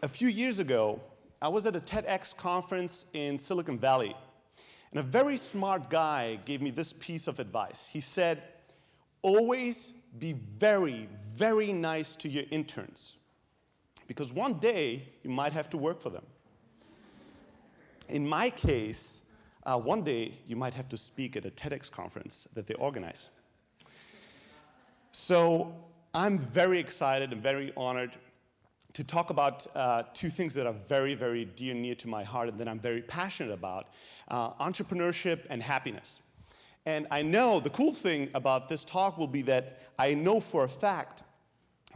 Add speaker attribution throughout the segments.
Speaker 1: A few years ago, I was at a TEDx conference in Silicon Valley, and a very smart guy gave me this piece of advice. He said, always be very, very nice to your interns, because one day you might have to work for them. In my case, one day you might have to speak at a TEDx conference that they organize. So I'm very excited and very honored to talk about two things that are very, very dear and near to my heart and that I'm very passionate about, entrepreneurship and happiness. And I know the cool thing about this talk will be that I know for a fact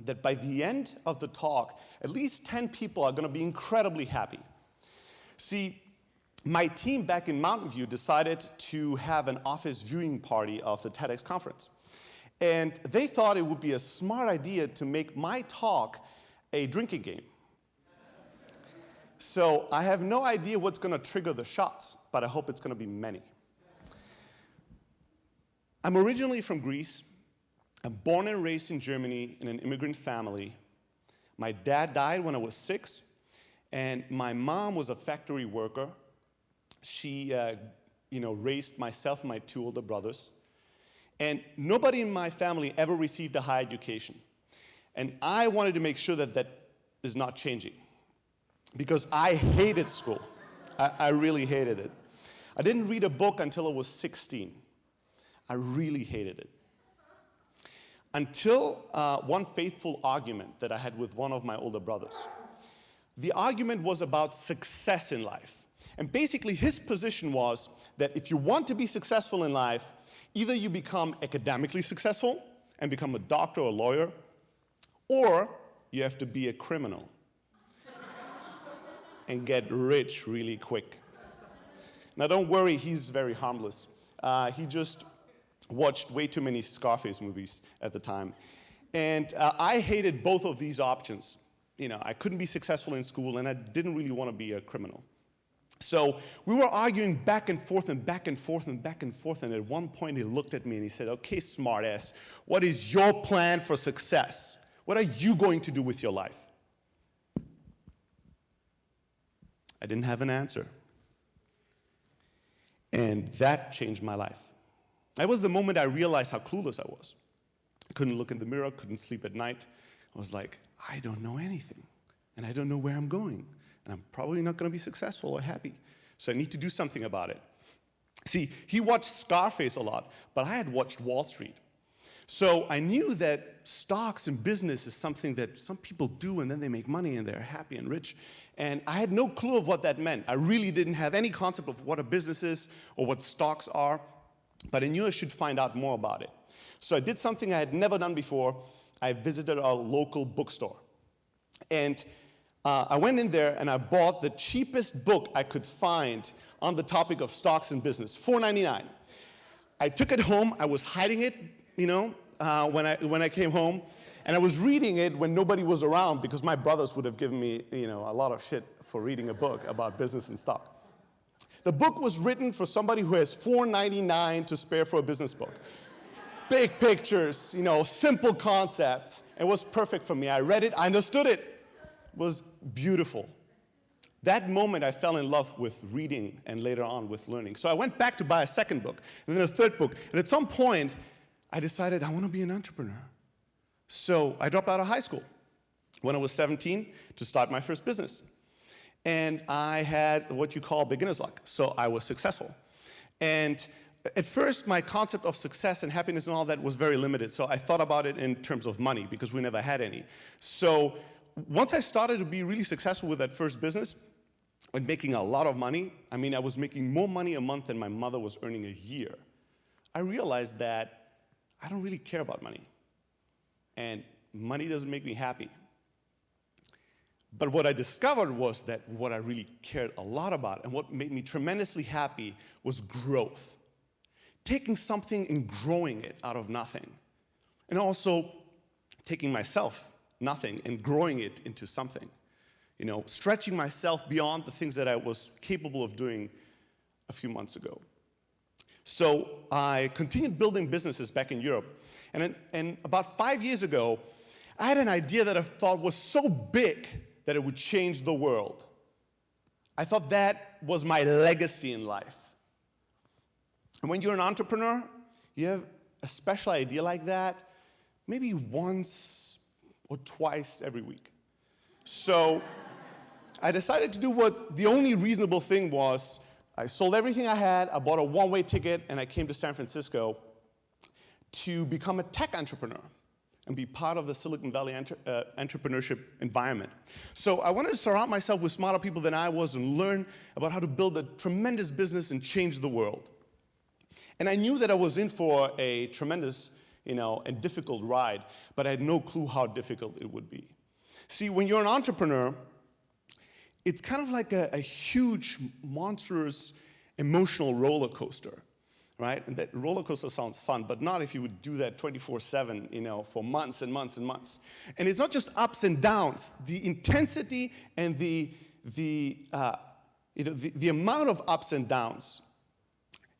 Speaker 1: that by the end of the talk, at least 10 people are going to be incredibly happy. See, my team back in Mountain View decided to have an office viewing party of the TEDx conference. And they thought it would be a smart idea to make my talk a drinking game. So I have no idea what's going to trigger the shots, but I hope it's going to be many. I'm originally from Greece. I'm born and raised in Germany in an immigrant family. My dad died when I was 6, and my mom was a factory worker. She raised myself and my 2 older brothers. And nobody in my family ever received a higher education. And I wanted to make sure that that is not changing, because I hated school. I really hated it. I didn't read a book until I was 16. I really hated it. Until one fateful argument that I had with one of my older brothers. The argument was about success in life. And basically his position was that if you want to be successful in life, either you become academically successful and become a doctor or a lawyer, or you have to be a criminal and get rich really quick. Now don't worry, he's very harmless. He just watched way too many Scarface movies at the time. And I hated both of these options. I couldn't be successful in school, and I didn't really want to be a criminal. So we were arguing back and forth and back and forth and back and forth, and at one point he looked at me and he said, okay, smartass, what is your plan for success? What are you going to do with your life? I didn't have an answer. And that changed my life. That was the moment I realized how clueless I was. I couldn't look in the mirror, couldn't sleep at night. I was like, I don't know anything, and I don't know where I'm going, and I'm probably not going to be successful or happy, so I need to do something about it. See, he watched Scarface a lot, but I had watched Wall Street. So I knew that stocks and business is something that some people do, and then they make money, and they're happy and rich, and I had no clue of what that meant. I really didn't have any concept of what a business is or what stocks are, but I knew I should find out more about it. So I did something I had never done before. I visited our local bookstore. And I went in there and I bought the cheapest book I could find on the topic of stocks and business, $4.99. I took it home. I was hiding it, when I came home. And I was reading it when nobody was around, because my brothers would have given me, a lot of shit for reading a book about business and stock. The book was written for somebody who has $4.99 to spare for a business book. Big pictures, simple concepts. It was perfect for me. I read it, I understood it. It was beautiful. That moment I fell in love with reading and later on with learning. So I went back to buy a second book and then a third book. And at some point, I decided I want to be an entrepreneur. So I dropped out of high school when I was 17 to start my first business. And I had what you call beginner's luck. So I was successful. And at first, my concept of success and happiness and all that was very limited. So I thought about it in terms of money, because we never had any. So once I started to be really successful with that first business and making a lot of money, I was making more money a month than my mother was earning a year, I realized that I don't really care about money. And money doesn't make me happy. But what I discovered was that what I really cared a lot about and what made me tremendously happy was growth. Taking something and growing it out of nothing. And also taking myself, nothing, and growing it into something. Stretching myself beyond the things that I was capable of doing a few months ago. So I continued building businesses back in Europe. And about 5 years ago, I had an idea that I thought was so big that it would change the world. I thought that was my legacy in life. And when you're an entrepreneur, you have a special idea like that maybe once or twice every week. So I decided to do what the only reasonable thing was. I sold everything I had, I bought a one-way ticket, and I came to San Francisco to become a tech entrepreneur and be part of the Silicon Valley entrepreneurship environment. So I wanted to surround myself with smarter people than I was and learn about how to build a tremendous business and change the world. And I knew that I was in for a tremendous, and difficult ride, but I had no clue how difficult it would be. See, when you're an entrepreneur, it's kind of like a huge, monstrous, emotional roller coaster, right? And that roller coaster sounds fun, but not if you would do that 24/7, for months and months and months. And it's not just ups and downs. The intensity and the amount of ups and downs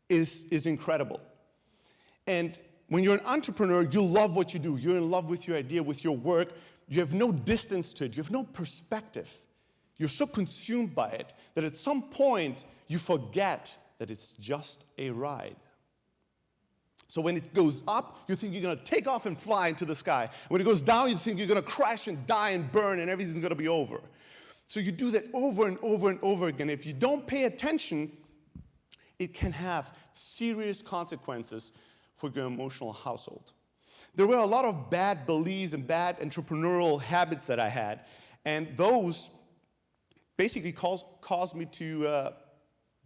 Speaker 1: is incredible. And when you're an entrepreneur, you love what you do. You're in love with your idea, with your work. You have no distance to it. You have no perspective. You're so consumed by it that at some point you forget that it's just a ride. So when it goes up, you think you're going to take off and fly into the sky. When it goes down, you think you're going to crash and die and burn and everything's going to be over. So you do that over and over and over again. If you don't pay attention, it can have serious consequences for your emotional household. There were a lot of bad beliefs and bad entrepreneurial habits that I had, and those basically caused me to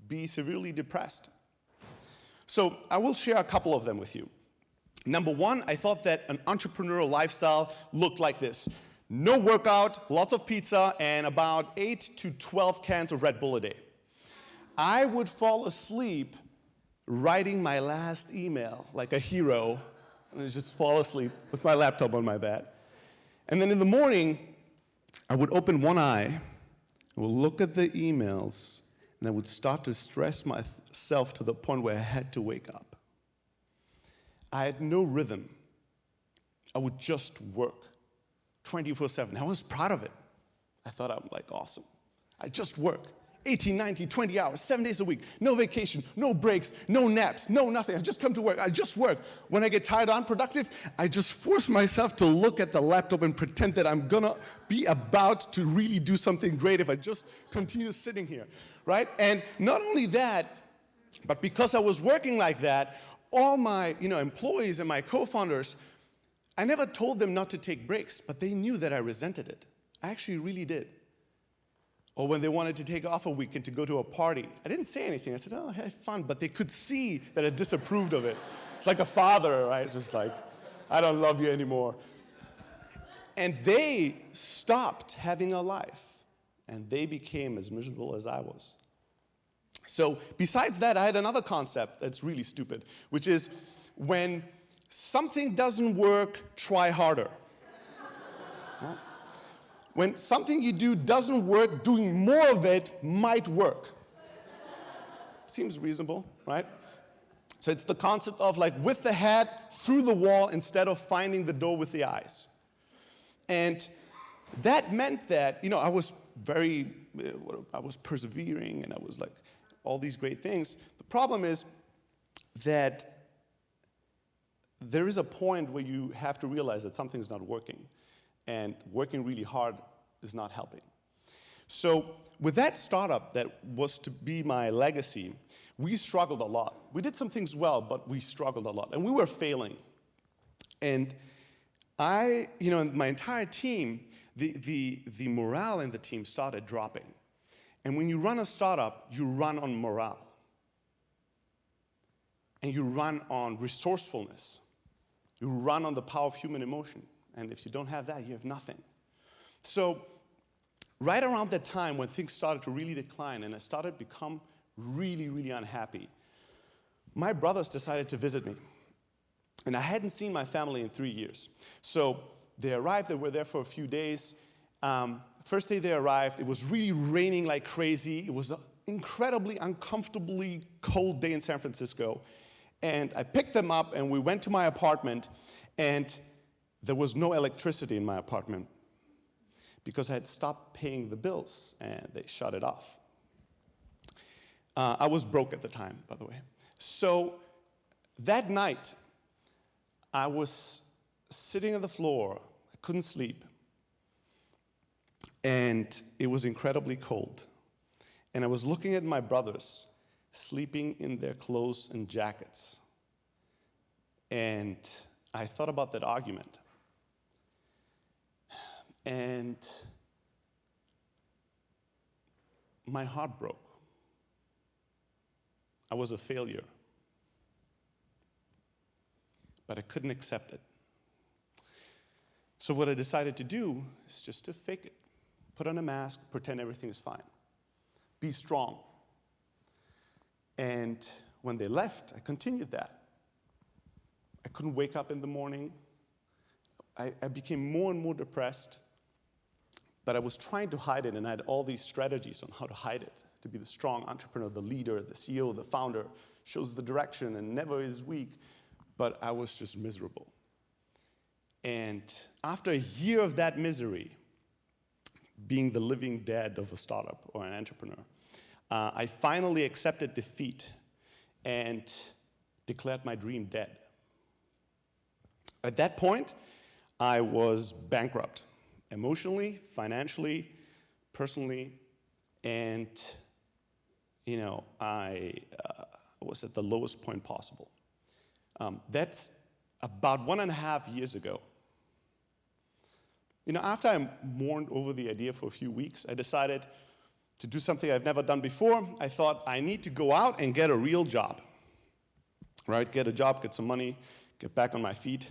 Speaker 1: be severely depressed. So I will share a couple of them with you. Number one, I thought that an entrepreneurial lifestyle looked like this. No workout, lots of pizza, and about 8 to 12 cans of Red Bull a day. I would fall asleep writing my last email like a hero, and I'd just fall asleep with my laptop on my bed. And then in the morning, I would open one eye, I would look at the emails, and I would start to stress myself to the point where I had to wake up. I had no rhythm. I would just work 24/7. I was proud of it. I thought I'm awesome. I just work 18, 19, 20 hours, 7 days a week, no vacation, no breaks, no naps, no nothing. I just come to work. I just work. When I get tired or unproductive, I just force myself to look at the laptop and pretend that I'm going to be about to really do something great if I just continue sitting here, right? And not only that, but because I was working like that, all my employees and my co-founders, I never told them not to take breaks, but they knew that I resented it. I actually really did. Or when they wanted to take off a weekend to go to a party, I didn't say anything. I said, oh, have fun. But they could see that I disapproved of it. It's like a father, right? Just like, I don't love you anymore. And they stopped having a life. And they became as miserable as I was. So besides that, I had another concept that's really stupid, which is when something doesn't work, try harder. Right? When something you do doesn't work, doing more of it might work. Seems reasonable, right? So it's the concept of with the head through the wall instead of finding the door with the eyes. And that meant that, I was I was persevering and I was all these great things. The problem is that there is a point where you have to realize that something's not working. And working really hard is not helping. So with that startup that was to be my legacy, we struggled a lot. We did some things well, but we struggled a lot. And we were failing. And and my entire team, the morale in the team started dropping. And when you run a startup, you run on morale. And you run on resourcefulness. You run on the power of human emotion. And if you don't have that, you have nothing. So right around that time when things started to really decline and I started to become really, really unhappy, my brothers decided to visit me. And I hadn't seen my family in 3 years. So they arrived, they were there for a few days. First day they arrived, it was really raining like crazy. It was an incredibly uncomfortably cold day in San Francisco. And I picked them up and we went to my apartment, and there was no electricity in my apartment because I had stopped paying the bills and they shut it off. I was broke at the time, by the way. So that night, I was sitting on the floor. I couldn't sleep. And it was incredibly cold. And I was looking at my brothers sleeping in their clothes and jackets. And I thought about that argument. And my heart broke. I was a failure. But I couldn't accept it. So what I decided to do is just to fake it. Put on a mask, pretend everything is fine. Be strong. And when they left, I continued that. I couldn't wake up in the morning. I became more and more depressed. But I was trying to hide it, and I had all these strategies on how to hide it. To be the strong entrepreneur, the leader, the CEO, the founder, shows the direction and never is weak. But I was just miserable. And after a year of that misery, being the living dead of a startup or an entrepreneur, I finally accepted defeat and declared my dream dead. At that point, I was bankrupt, emotionally, financially, personally, and I was at the lowest point possible. That's about 1.5 years ago. After I mourned over the idea for a few weeks, I decided to do something I've never done before. I thought, I need to go out and get a real job, right? Get a job, get some money, get back on my feet.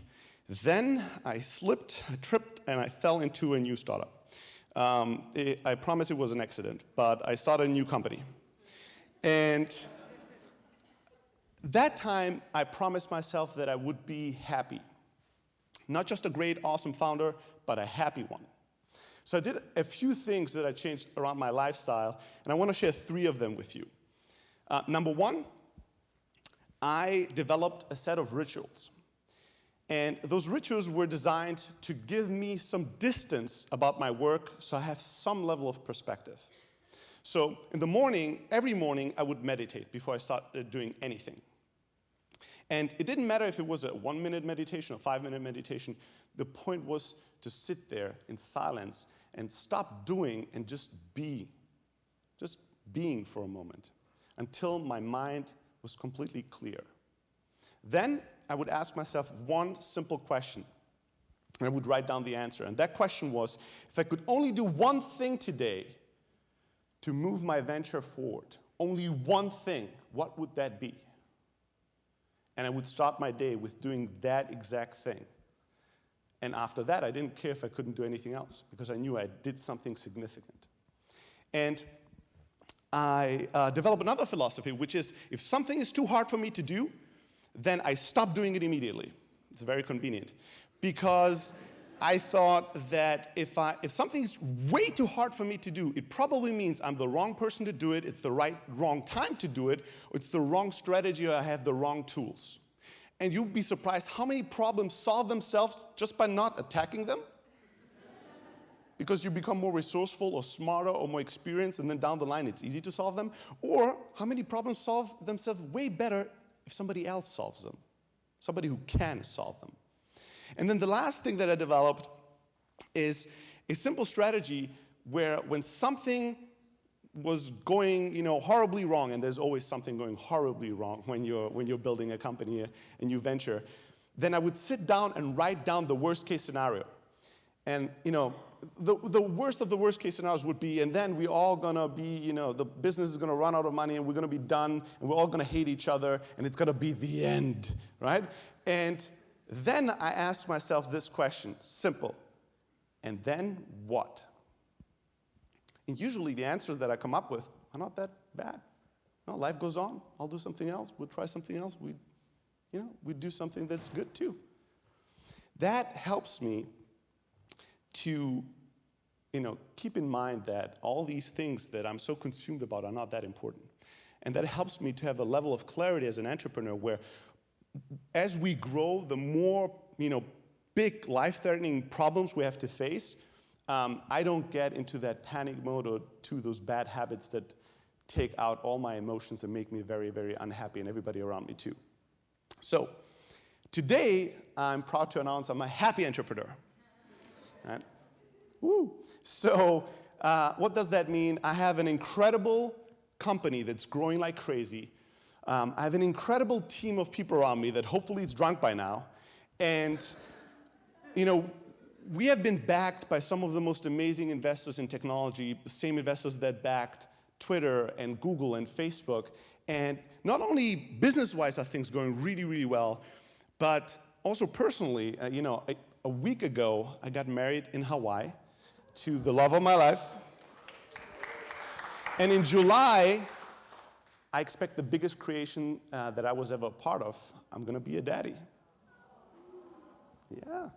Speaker 1: Then I slipped, I tripped, and I fell into a new startup. I promise it was an accident, but I started a new company. And that time, I promised myself that I would be happy. Not just a great, awesome founder, but a happy one. So I did a few things that I changed around my lifestyle, and I want to share 3 of them with you. Number 1, I developed a set of rituals. And those rituals were designed to give me some distance about my work so I have some level of perspective. So in the morning, every morning, I would meditate before I started doing anything. And it didn't matter if it was a 1-minute meditation or 5-minute meditation. The point was to sit there in silence and stop doing and just be. Just being for a moment until my mind was completely clear. Then I would ask myself one simple question, and I would write down the answer. And that question was, if I could only do one thing today to move my venture forward, only one thing, what would that be? And I would start my day with doing that exact thing. And after that, I didn't care if I couldn't do anything else, because I knew I did something significant. And I developed another philosophy, which is, if something is too hard for me to do, then I stop doing it immediately. It's very convenient. Because I thought that if something's way too hard for me to do, it probably means I'm the wrong person to do it, it's the wrong time to do it, or it's the wrong strategy, or I have the wrong tools. And you'll be surprised how many problems solve themselves just by not attacking them. Because you become more resourceful or smarter or more experienced, and then down the line it's easy to solve them. Or how many problems solve themselves way better if somebody else solves them. Somebody who can solve them. And then the last thing that I developed is a simple strategy where when something was going, horribly wrong, and there's always something going horribly wrong when you're building a company, a new venture, then I would sit down and write down the worst case scenario. And, the worst of the worst case scenarios would be, and then we're all gonna be, the business is gonna run out of money, and we're gonna be done, and we're all gonna hate each other, and it's gonna be the end, right? And then I asked myself this question, simple, and then what? And usually the answers that I come up with are not that bad. No, life goes on. I'll do something else. We'll try something else. We'd do something that's good too. That helps me to, keep in mind that all these things that I'm so consumed about are not that important. And that helps me to have a level of clarity as an entrepreneur where as we grow, the more, big life-threatening problems we have to face, I don't get into that panic mode or to those bad habits that take out all my emotions and make me very, very unhappy, and everybody around me too. So today, I'm proud to announce I'm a happy entrepreneur. Right? Woo! So what does that mean? I have an incredible company that's growing like crazy. I have an incredible team of people around me that hopefully is drunk by now. And, we have been backed by some of the most amazing investors in technology, the same investors that backed Twitter and Google and Facebook. And not only business-wise are things going really, really well, but also personally, a week ago, I got married in Hawaii to the love of my life. And in July, I expect the biggest creation that I was ever a part of. I'm going to be a daddy. Yeah.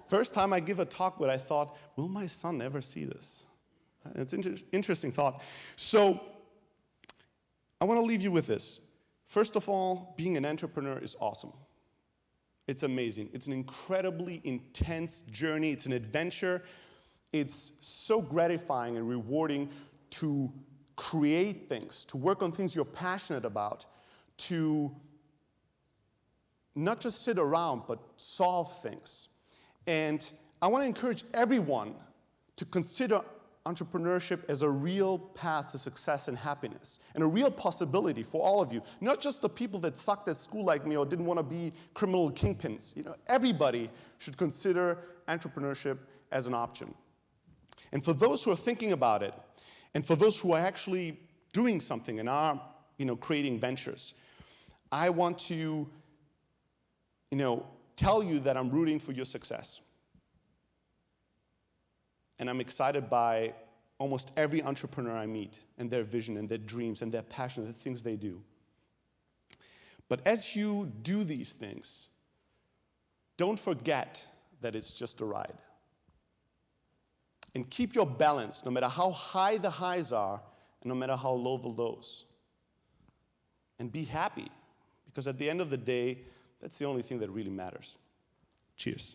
Speaker 1: First time I give a talk where I thought, will my son ever see this? It's an interesting thought. So I want to leave you with this. First of all, being an entrepreneur is awesome. It's amazing. It's an incredibly intense journey. It's an adventure. It's so gratifying and rewarding to create things, to work on things you're passionate about, to not just sit around, but solve things. And I want to encourage everyone to consider entrepreneurship as a real path to success and happiness, and a real possibility for all of you, not just the people that sucked at school like me or didn't want to be criminal kingpins. Everybody should consider entrepreneurship as an option. And for those who are thinking about it, and for those who are actually doing something and are, creating ventures, I want to, tell you that I'm rooting for your success. And I'm excited by almost every entrepreneur I meet and their vision and their dreams and their passion, the things they do. But as you do these things, don't forget that it's just a ride. And keep your balance, no matter how high the highs are, and no matter how low the lows. And be happy, because at the end of the day, that's the only thing that really matters. Cheers.